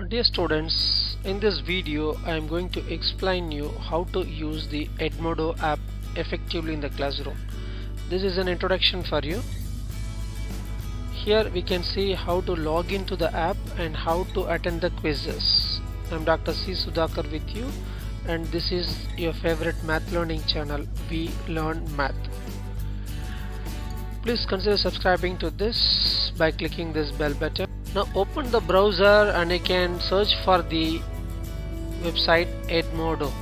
Dear students, in this video I am going to explain you how to use the Edmodo app effectively in the classroom. This is an introduction for you. Here we can see how to log into the app and how to attend the quizzes. I am Dr. C. Sudhakar with you, and this is your favorite math learning channel, We Learn Math. Please consider subscribing to this by clicking this bell button. Now open the browser and you can search for the website Edmodo.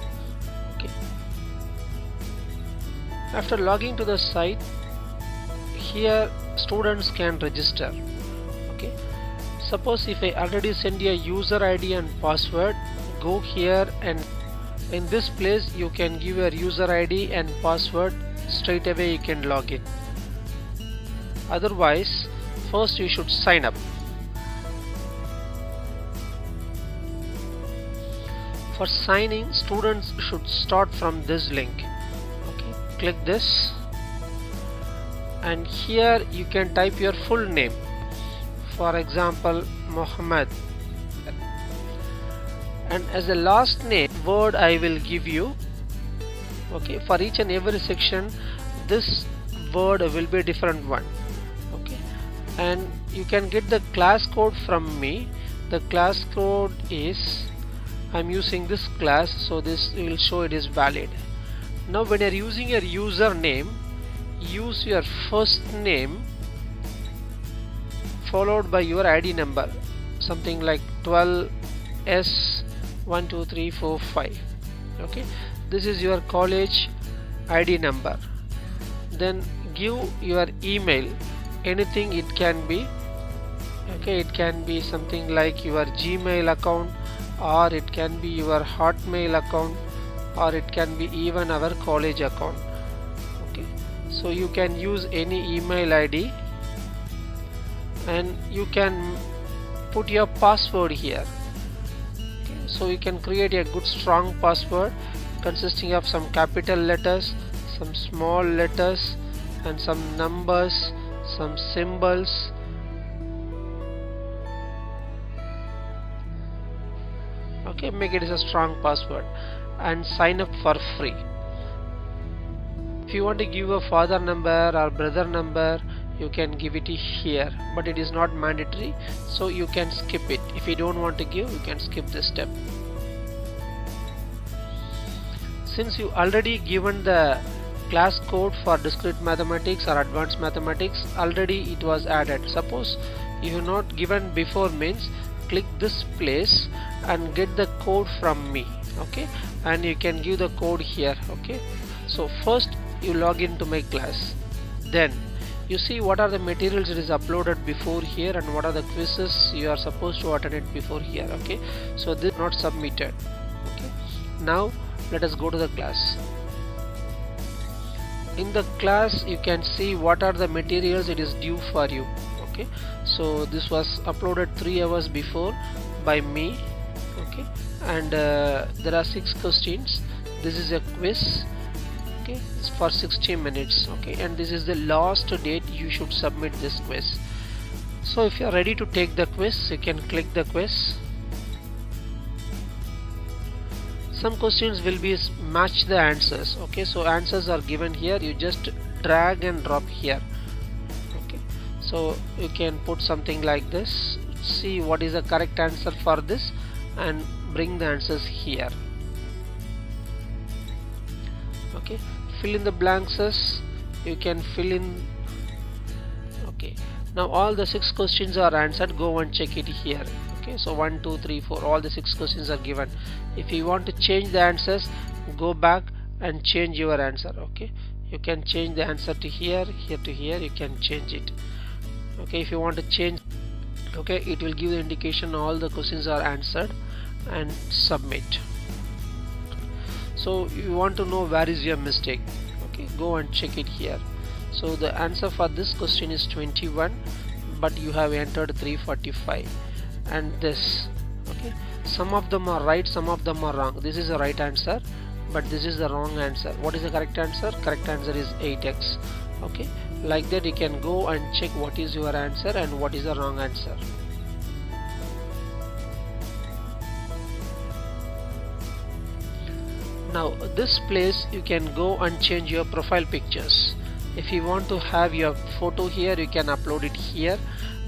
Okay. After logging to the site, here students can register. Okay. Suppose if I already send you a user ID and password, go here and in this place you can give your user ID and password, straight away you can log in. Otherwise, first you should sign up. For signing, students should start from this link. Okay, click this, and here you can type your full name. For example, Mohammed, and as a last name word I will give you. Okay, for each and every section this word will be a different one. Okay, and you can get the class code from me. The class code is, I'm using this class, so this will show it is valid. Now when you are using your username, use your first name followed by your ID number, something like 12S12345. okay, this is your college ID number. Then give your email, anything it can be. Okay, it can be something like your Gmail account, or it can be your Hotmail account, or it can be even our college account. Okay, so you can use any email ID, and you can put your password here. Okay, so you can create a good strong password consisting of some capital letters, some small letters, and some numbers, some symbols. Okay, make it as a strong password and sign up for free. If you want to give a father number or brother number, you can give it here, but it is not mandatory, so you can skip it. If you don't want to give, you can skip this step. Since you already given the class code for discrete mathematics or advanced mathematics, already it was added. Suppose you have not given before, means click this place and get the code from me. Okay, and you can give the code here. Okay, so first you log into my class, then you see what are the materials it is uploaded before here and what are the quizzes you are supposed to attend it before here. Okay, so this is not submitted. Okay, now let us go to the class. In the class you can see what are the materials it is due for you. Okay, so this was uploaded 3 hours before by me. Okay, and there are 6 questions. This is a quiz. Okay, it's for 60 minutes. Okay, and this is the last date you should submit this quiz. So if you are ready to take the quiz, you can click the quiz. Some questions will be match the answers. Okay, so answers are given here, you just drag and drop here. Okay, so you can put something like this, see what is the correct answer for this and bring the answers here. Okay, fill in the blanks, you can fill in. Okay, now all the 6 questions are answered. Go and check it here. Okay, so 1 2 3 4, all the 6 questions are given. If you want to change the answers, go back and change your answer. Okay, you can change the answer to here, here to here, you can change it. Okay, if you want to change, okay, it will give the indication all the questions are answered and submit. So you want to know where is your mistake. Okay, go and check it here. So the answer for this question is 21, but you have entered 345, and this. Okay, some of them are right, some of them are wrong. This is the right answer, but this is the wrong answer. What is the correct answer? Correct answer is 8x. Okay, like that you can go and check what is your answer and what is the wrong answer. Now this place you can go and change your profile pictures. If you want to have your photo here, you can upload it here,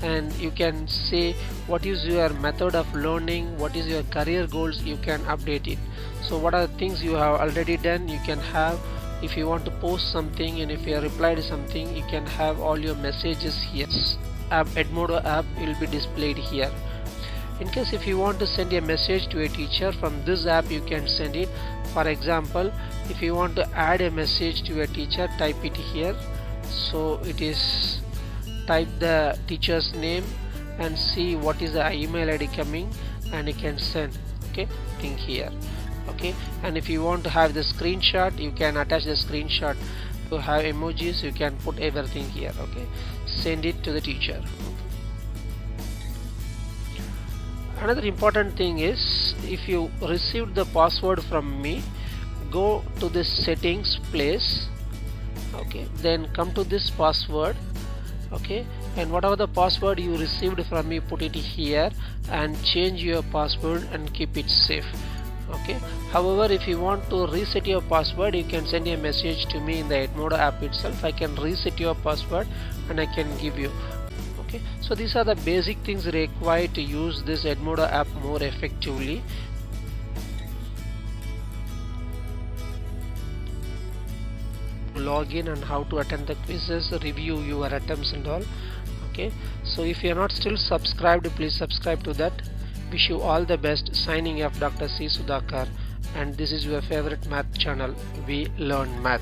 and you can say what is your method of learning, what is your career goals, you can update it. So what are the things you have already done, you can have. If you want to post something and if you have replied to something, you can have all your messages here. Edmodo app will be displayed here. In case if you want to send a message to a teacher, from this app you can send it. For example, if you want to add a message to a teacher, type it here. So it is, type the teacher's name and see what is the email ID coming, and you can send. Okay, thing here. Okay, and if you want to have the screenshot, you can attach the screenshot. To have emojis, you can put everything here. Okay, send it to the teacher. Another important thing is, if you received the password from me, go to this settings place. Okay, then come to this password. Okay, and whatever the password you received from me, put it here and change your password and keep it safe. Okay, however, if you want to reset your password, you can send a message to me in the Edmodo app itself. I can reset your password and I can give you. Okay, so these are the basic things required to use this Edmodo app more effectively. Login and how to attend the quizzes, review your attempts and all. Okay, so if you are not still subscribed, please subscribe to that. Wish you all the best. Signing off, Dr. C. Sudhakar, and this is your favorite math channel, We Learn Math.